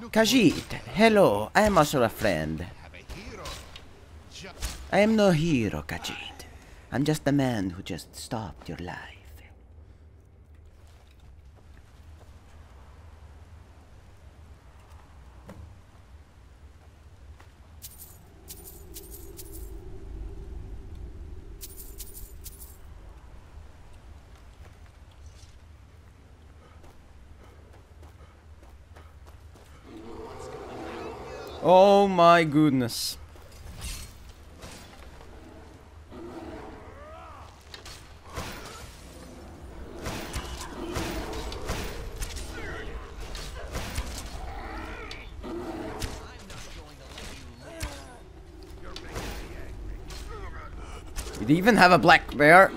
Khajiit, hello, I am also a friend. I am no hero, Khajiit. I'm just the man who just stopped your life. Oh my goodness. We even have a black bear.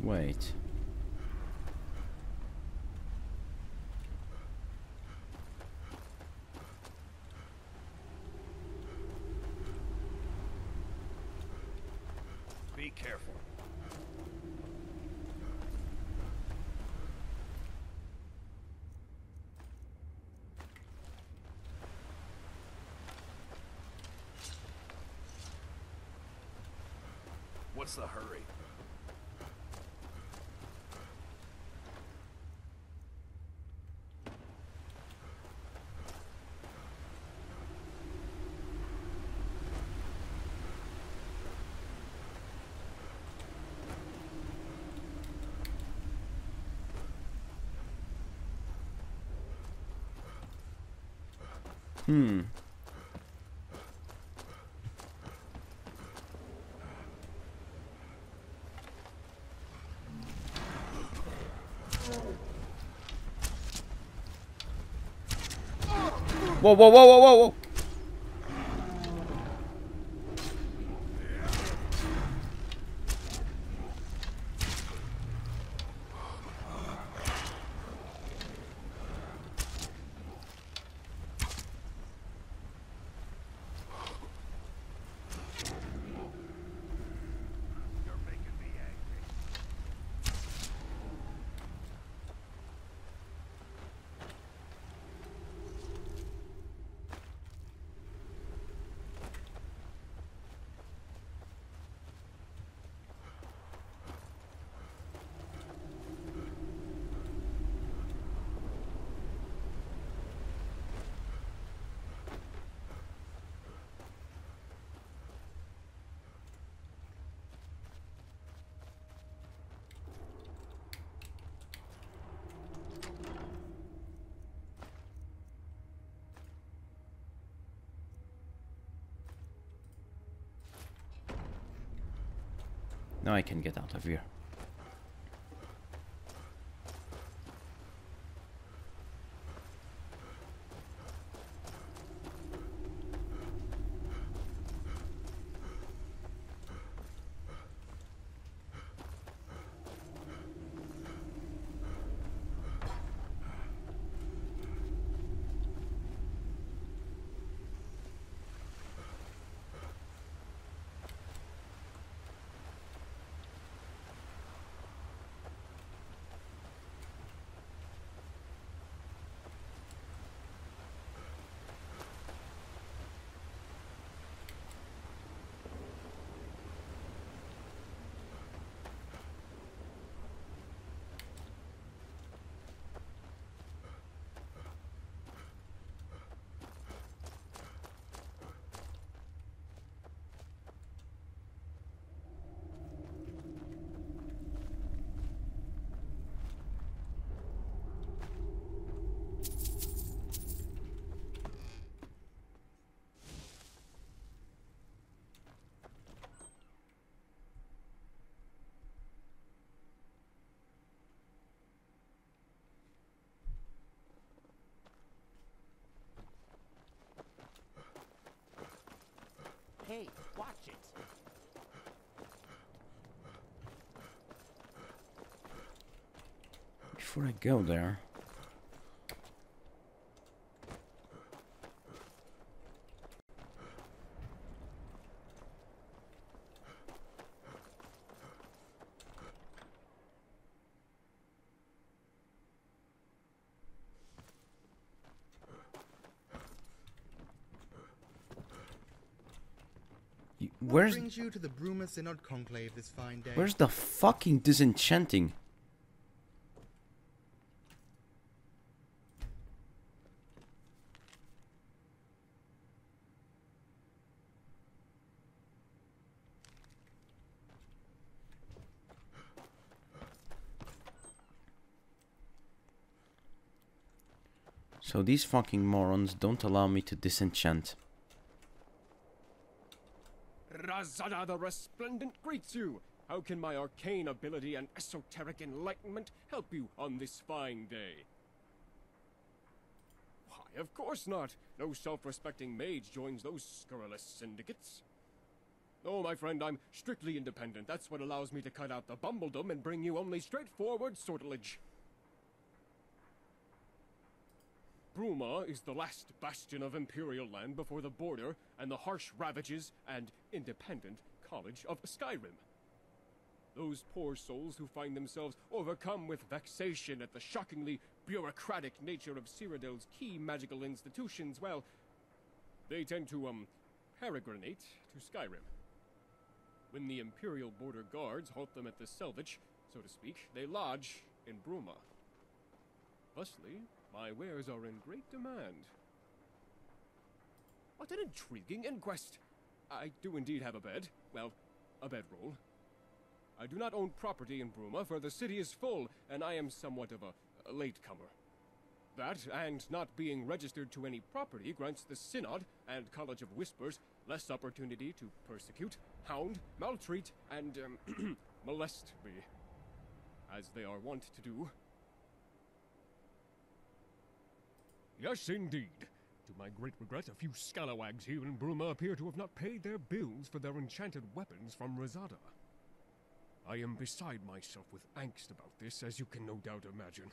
Wait. Be careful. What's the hurry? Whoa, whoa, whoa, whoa, whoa, whoa. You're making me angry. Now I can get out of here. Before I go there... What brings you to the Bruma Synod Conclave this fine day? Where's the fucking disenchanting? So these fucking morons don't allow me to disenchant. Razada the Resplendent greets you! How can my arcane ability and esoteric enlightenment help you on this fine day? Why, of course not! No self-respecting mage joins those scurrilous syndicates. Oh, my friend, I'm strictly independent. That's what allows me to cut out the bumbledom and bring you only straightforward sortilege. Bruma is the last bastion of Imperial land before the border and the harsh ravages and independent college of Skyrim. Those poor souls who find themselves overcome with vexation at the shockingly bureaucratic nature of Cyrodiil's key magical institutions, well, they tend to, peregrinate to Skyrim. When the Imperial border guards halt them at the selvage, so to speak, they lodge in Bruma. Thusly, my wares are in great demand. What an intriguing inquest! I do indeed have a bed. Well, a bedroll. I do not own property in Bruma, for the city is full, and I am somewhat of a latecomer. That, and not being registered to any property, grants the Synod and College of Whispers less opportunity to persecute, hound, maltreat, and, molest me, as they are wont to do. Yes, indeed. To my great regret, a few scalawags here in Bruma appear to have not paid their bills for their enchanted weapons from Razada. I am beside myself with angst about this, as you can no doubt imagine.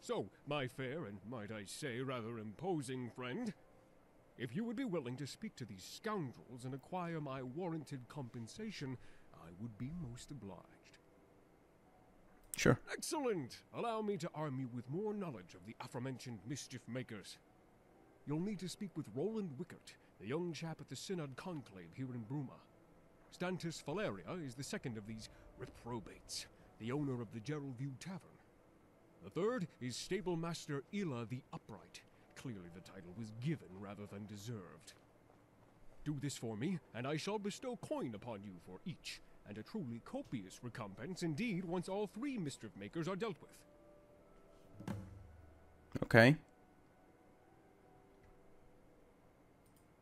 So, my fair and, might I say, rather imposing friend, if you would be willing to speak to these scoundrels and acquire my warranted compensation, I would be most obliged. Sure. Excellent! Allow me to arm you with more knowledge of the aforementioned mischief makers. You'll need to speak with Roland Wickert, the young chap at the Synod Conclave here in Bruma. Stantis Valeria is the second of these reprobates, the owner of the Geraldview Tavern. The third is Stable Master Ila the Upright. Clearly the title was given rather than deserved. Do this for me, and I shall bestow coin upon you for each, and a truly copious recompense indeed once all three mischief makers are dealt with. Okay.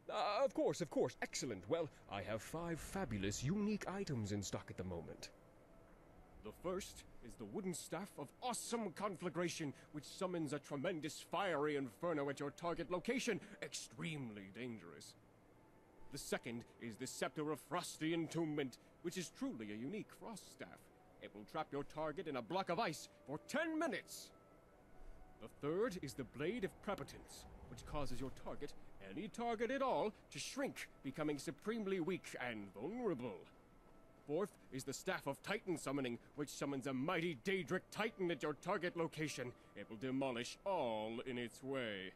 Of course, excellent. Well, I have 5 fabulous, unique items in stock at the moment. The first is the wooden staff of awesome conflagration, which summons a tremendous fiery inferno at your target location. Extremely dangerous. The second is the Scepter of Frosty Entombment, which is truly a unique frost staff. It will trap your target in a block of ice for 10 minutes. The third is the Blade of Prepotence, which causes your target, any target at all, to shrink, becoming supremely weak and vulnerable. Fourth is the Staff of Titan Summoning, which summons a mighty Daedric Titan at your target location. It will demolish all in its way.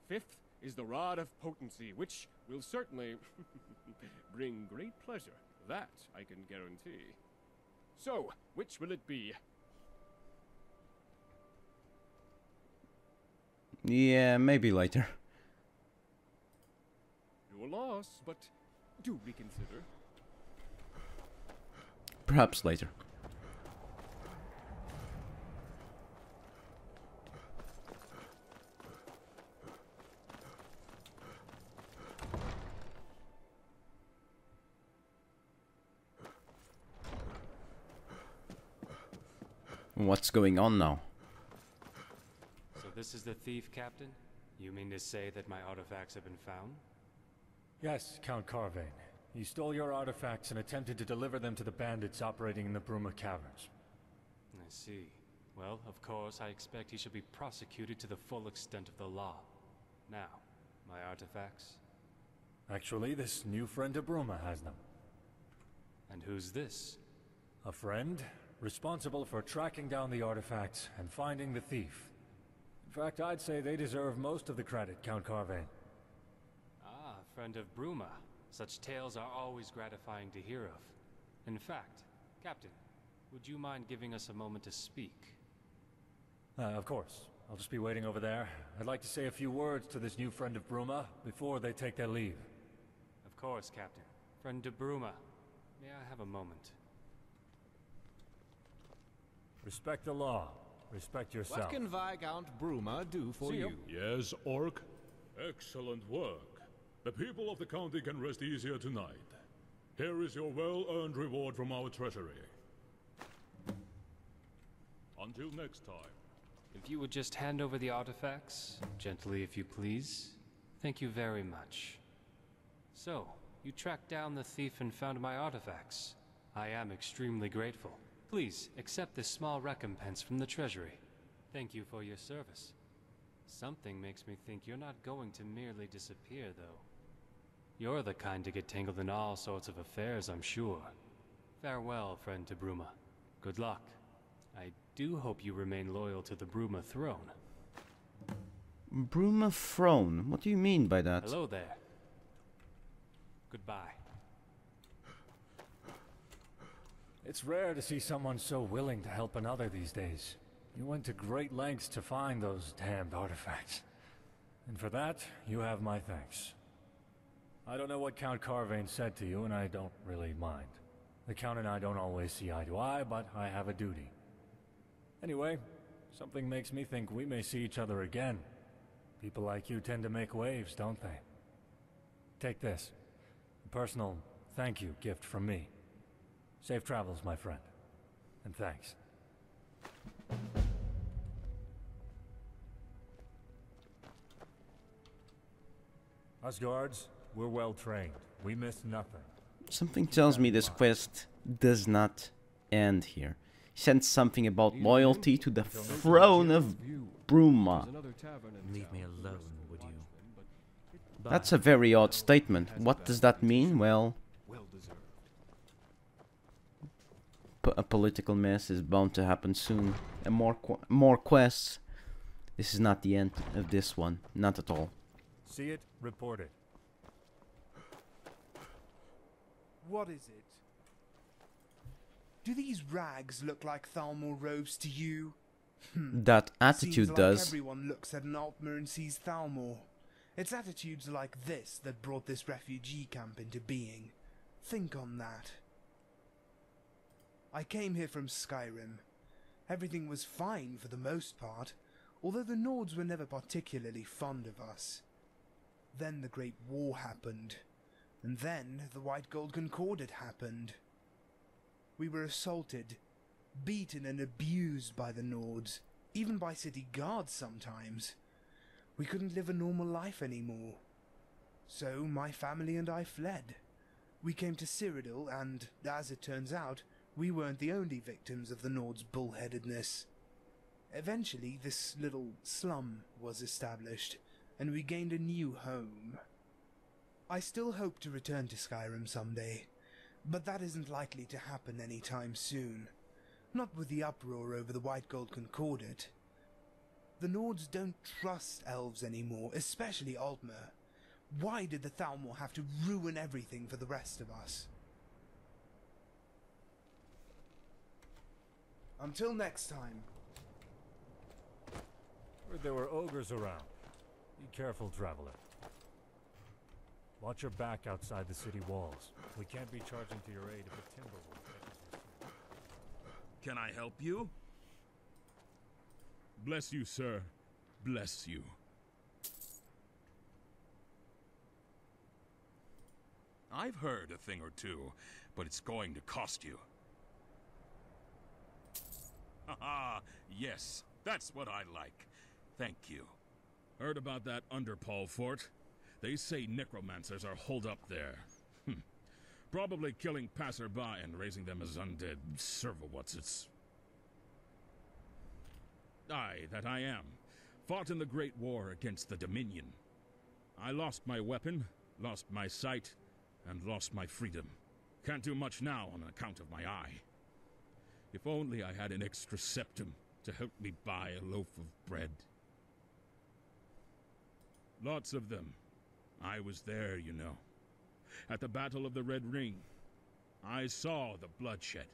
Fifth is the Rod of Potency, which will certainly bring great pleasure. That I can guarantee. So, which will it be? Yeah, maybe later. Your loss, but do reconsider. Perhaps later. What's going on now? So this is the thief, Captain? You mean to say that my artifacts have been found? Yes, Count Carvane. He stole your artifacts and attempted to deliver them to the bandits operating in the Bruma Caverns. I see. Well, of course, I expect he should be prosecuted to the full extent of the law. Now, my artifacts? Actually, this new friend of Bruma has them. And who's this? A friend responsible for tracking down the artifacts and finding the thief. In fact, I'd say they deserve most of the credit, Count Carvain. Ah, friend of Bruma. Such tales are always gratifying to hear of. In fact, Captain, would you mind giving us a moment to speak? Of course. I'll just be waiting over there. I'd like to say a few words to this new friend of Bruma before they take their leave. Of course, Captain. Friend de Bruma, may I have a moment? Respect the law. Respect yourself. What can Viscount Bruma do for you? Yes, Orc. Excellent work. The people of the county can rest easier tonight. Here is your well-earned reward from our treasury. Until next time. If you would just hand over the artifacts, gently if you please. Thank you very much. So, you tracked down the thief and found my artifacts. I am extremely grateful. Please, accept this small recompense from the treasury. Thank you for your service. Something makes me think you're not going to merely disappear, though. You're the kind to get tangled in all sorts of affairs, I'm sure. Farewell, friend to Bruma. Good luck. I do hope you remain loyal to the Bruma throne. Bruma throne? What do you mean by that? Hello there. Goodbye. It's rare to see someone so willing to help another these days. You went to great lengths to find those damned artifacts. And for that, you have my thanks. I don't know what Count Carvain said to you, and I don't really mind. The Count and I don't always see eye to eye, but I have a duty. Anyway, something makes me think we may see each other again. People like you tend to make waves, don't they? Take this. A personal thank you gift from me. Safe travels, my friend. And thanks. Us guards, we're well trained. We miss nothing. Something tells me this quest does not end here. He said something about loyalty to the throne of Bruma. Leave me alone, would you? That's a very odd statement. What does that mean? Well, a political mess is bound to happen soon. And more quests. This is not the end of this one. Not at all. See it, report it. What is it? Do these rags look like Thalmor robes to you? That attitude Seems does. like everyone looks at an Altmer and sees Thalmor. It's attitudes like this that brought this refugee camp into being. Think on that. I came here from Skyrim. Everything was fine for the most part, although the Nords were never particularly fond of us. Then the Great War happened, and then the White Gold Concordat happened. We were assaulted, beaten and abused by the Nords, even by city guards sometimes. We couldn't live a normal life anymore. So my family and I fled. We came to Cyrodiil, and, as it turns out, we weren't the only victims of the Nords' bullheadedness. Eventually, this little slum was established, and we gained a new home. I still hope to return to Skyrim someday, but that isn't likely to happen anytime soon. Not with the uproar over the White Gold Concordat. The Nords don't trust elves anymore, especially Altmer. Why did the Thalmor have to ruin everything for the rest of us? Until next time. Heard there were ogres around. Be careful, traveler. Watch your back outside the city walls. We can't be charging to your aid if a timber wolf catches us. Can I help you? Bless you, sir. Bless you. I've heard a thing or two, but it's going to cost you. Haha, yes, that's what I like. Thank you. Heard about that Underpaw fort? They say necromancers are holed up there. Probably killing passerby and raising them as undead server-whatsits. I, that I am, fought in the Great War against the Dominion. I lost my weapon, lost my sight, and lost my freedom. Can't do much now on account of my eye. If only I had an extra septum to help me buy a loaf of bread. Lots of them. I was there, you know. At the Battle of the Red Ring. I saw the bloodshed,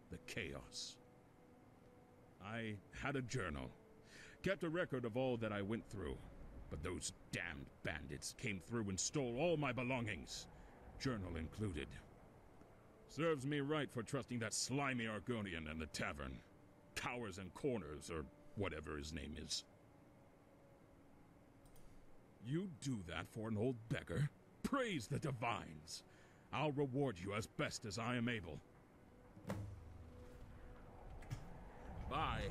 the chaos. I had a journal, kept a record of all that I went through, but those damned bandits came through and stole all my belongings, journal included. Serves me right for trusting that slimy Argonian and the tavern. Cowers and corners, or whatever his name is. You do that for an old beggar? Praise the divines! I'll reward you as best as I am able. Bye.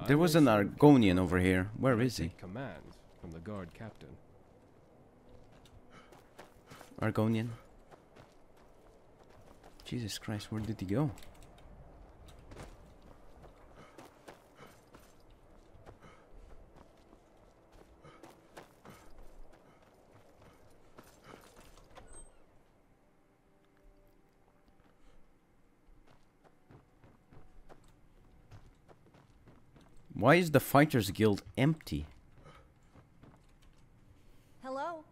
There was an Argonian over here. Where is he? Command from the guard captain. Argonian? Jesus Christ, where did he go? Why is the Fighters Guild empty? Hello?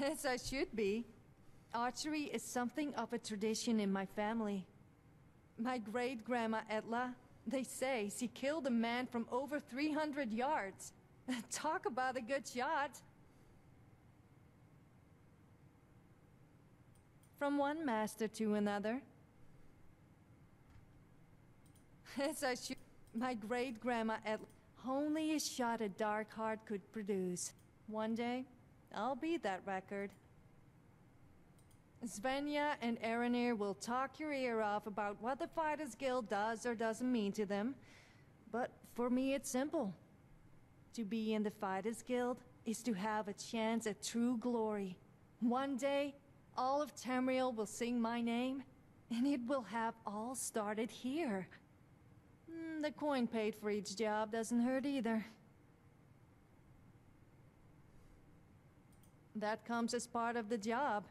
As I should be. Archery is something of a tradition in my family. My great-grandma Etla, they say she killed a man from over 300 yards. Talk about a good shot. From one master to another. As I should. My great-grandma Etla, only a shot a dark heart could produce. One day, I'll beat that record. Svenja and Erenir will talk your ear off about what the Fighters Guild does or doesn't mean to them. But for me, it's simple. To be in the Fighters Guild is to have a chance at true glory. One day, all of Tamriel will sing my name, and it will have all started here. The coin paid for each job doesn't hurt either. That comes as part of the job.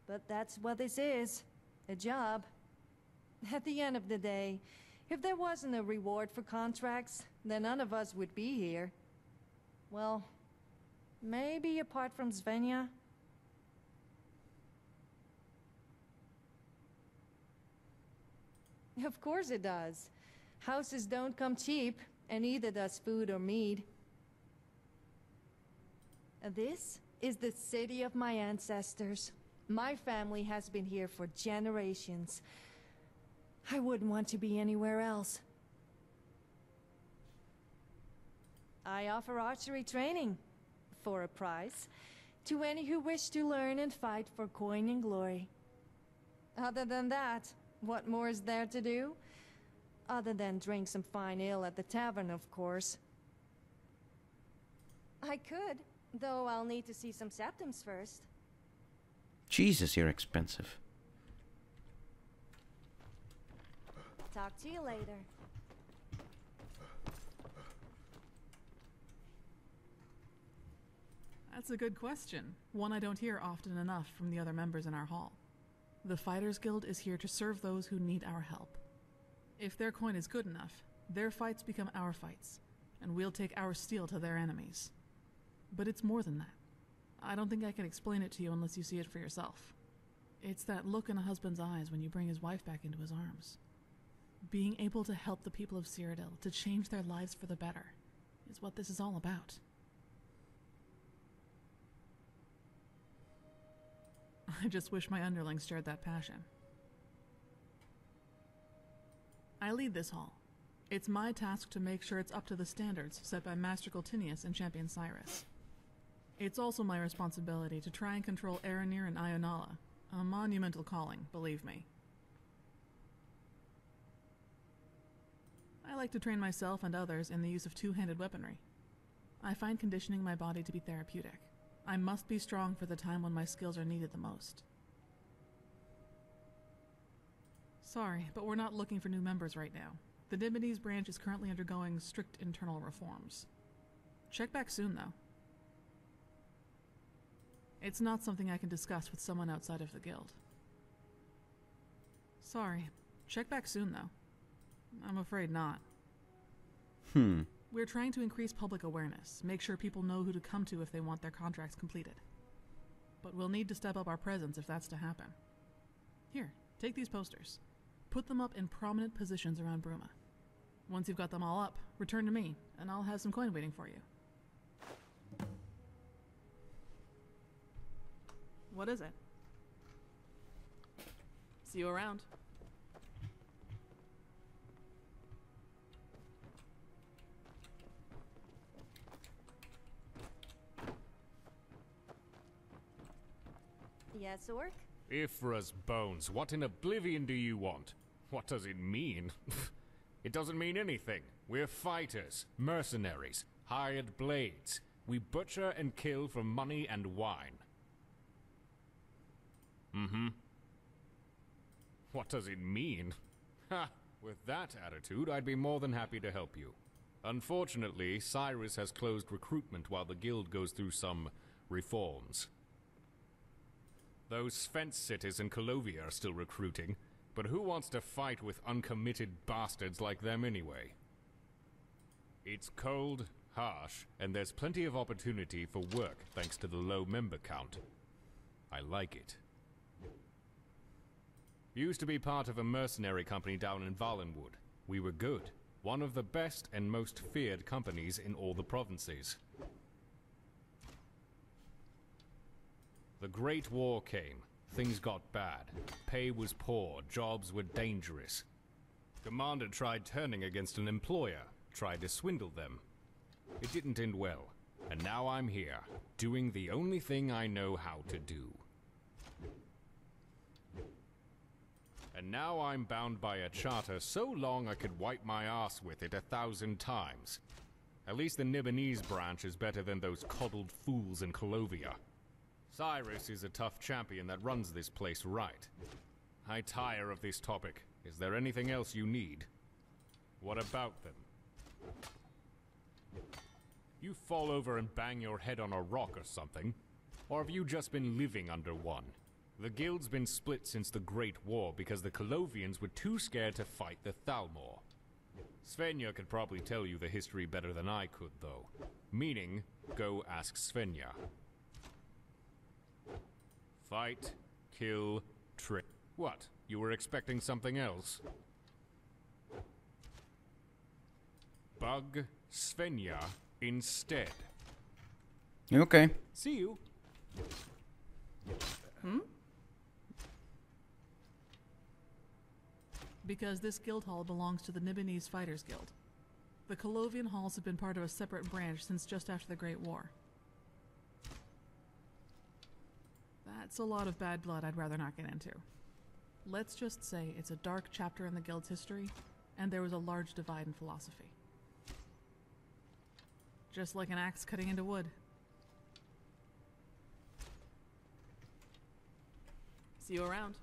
But that's what this is. A job. At the end of the day, if there wasn't a reward for contracts, then none of us would be here. Well, maybe apart from Svenja. Of course it does. Houses don't come cheap, and neither does food or mead. This is the city of my ancestors. My family has been here for generations. I wouldn't want to be anywhere else. I offer archery training, for a price, to any who wish to learn and fight for coin and glory. Other than that, what more is there to do? Other than drink some fine ale at the tavern, of course. I could, though I'll need to see some septums first. Jesus, you're expensive. Talk to you later. That's a good question. One I don't hear often enough from the other members in our hall. The Fighters Guild is here to serve those who need our help. If their coin is good enough, their fights become our fights, and we'll take our steel to their enemies. But it's more than that. I don't think I can explain it to you unless you see it for yourself. It's that look in a husband's eyes when you bring his wife back into his arms. Being able to help the people of Cyrodiil to change their lives for the better is what this is all about. I just wish my underlings shared that passion. I lead this hall. It's my task to make sure it's up to the standards set by Master Coltinius and Champion Cyrus. It's also my responsibility to try and control Erenir and Ionala, a monumental calling, believe me. I like to train myself and others in the use of two-handed weaponry. I find conditioning my body to be therapeutic. I must be strong for the time when my skills are needed the most. Sorry, but we're not looking for new members right now. The Nibonese branch is currently undergoing strict internal reforms. Check back soon, though. It's not something I can discuss with someone outside of the guild. Sorry. Check back soon, though. I'm afraid not. We're trying to increase public awareness, make sure people know who to come to if they want their contracts completed. But we'll need to step up our presence if that's to happen. Here, take these posters. Put them up in prominent positions around Bruma. Once you've got them all up, return to me, and I'll have some coin waiting for you. What is it? See you around. Yes, Orc? Ifra's bones, what in oblivion do you want? What does it mean? It doesn't mean anything. We're fighters, mercenaries, hired blades. We butcher and kill for money and wine. What does it mean? Ha! With that attitude, I'd be more than happy to help you. Unfortunately, Cyrus has closed recruitment while the guild goes through some reforms. Those fence sitters in Colovia are still recruiting, but who wants to fight with uncommitted bastards like them anyway? It's cold, harsh, and there's plenty of opportunity for work thanks to the low member count. I like it. Used to be part of a mercenary company down in Valenwood. We were good. One of the best and most feared companies in all the provinces. The Great War came. Things got bad. Pay was poor. Jobs were dangerous. Commander tried turning against an employer. Tried to swindle them. It didn't end well. And now I'm here, doing the only thing I know how to do. And now I'm bound by a charter so long I could wipe my ass with it 1,000 times. At least the Nibonese branch is better than those coddled fools in Colovia. Cyrus is a tough champion that runs this place right. I tire of this topic. Is there anything else you need? What about them? You fall over and bang your head on a rock or something? Or have you just been living under one? The guild's been split since the Great War because the Colovians were too scared to fight the Thalmor. Svenja could probably tell you the history better than I could, though. Meaning, go ask Svenja. Fight, kill, trick. What? You were expecting something else? Bug Svenja instead. Okay. See you. Because this guild hall belongs to the Nibonese Fighters Guild. The Colovian halls have been part of a separate branch since just after the Great War. That's a lot of bad blood I'd rather not get into. Let's just say it's a dark chapter in the guild's history, and there was a large divide in philosophy. Just like an axe cutting into wood. See you around.